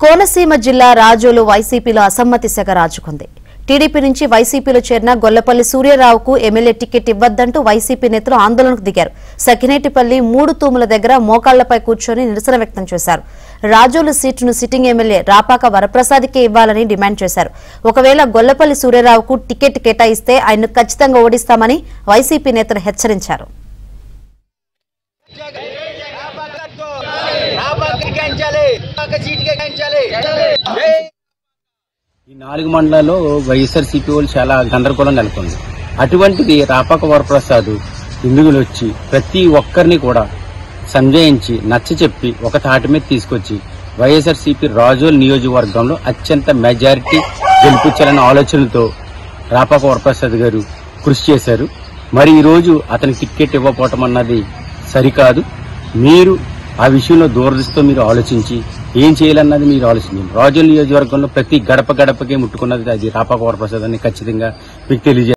కోనసీమ జిల్లా రాజోలు వైసీపీలో అసమ్మతి సెగ రాజుకుంది. టీడీపీ నుంచి వైసీపీలో చేరిన గొల్లపల్లి సూర్యారావుకు ఎమ్మెల్యే టికెట్ ఇవ్వద్దంటూ వైసీపీ నేతలు ఆందోళనకు దిగారు. సకినేటిపల్లి 3 తూముల దగ్గర మోకాళ్లపై కూర్చొని నిరసన వ్యక్తం చేశారు. రాజోలు సీటును సిట్టింగ్ ఎమ్మెల్యే రాపాక వరప్రసాద్కే ఇవ్వాలని డిమాండ్ చేశారు. ఒకవేళ గొల్లపల్లి సూర్యారావుకు టికెట్ కేటాయిస్తే ఆయన్ను ఖచ్చితంగా ఓడిస్తామని వైసీపీ నేతలు హెచ్చరించారు. ఈ 4 మండలాల్లో వైఎస్ఆర్సీపీ వాళ్ళు చాలా గందరగోళం నెలకొంది. అటువంటిది రాపాక వరప్రసాద్ ఇందులో వచ్చి ప్రతి ఒక్కరిని కూడా సంజయించి నచ్చ చెప్పి ఒక తాటి మీద తీసుకొచ్చి వైఎస్ఆర్సీపీ రాజోల్ నియోజకవర్గంలో అత్యంత మెజారిటీ గెలిపించాలనే ఆలోచనతో రాపాక వరప్రసాద్ గారు కృషి చేశారు. మరి ఈ రోజు అతనికి టికెట్ ఇవ్వకపోవటం అన్నది సరికాదు. మీరు ఆ విషయంలో దూరదృష్టితో మీరు ఆలోచించి ఏం చేయాలన్నది మీరు ఆలోచించండి. రాజోల్ నియోజకవర్గంలో ప్రతి గడప గడపకే ముట్టుకున్నది అది రాపాక వరప్రసాద్ అని ఖచ్చితంగా మీకు తెలియజేస్తారు.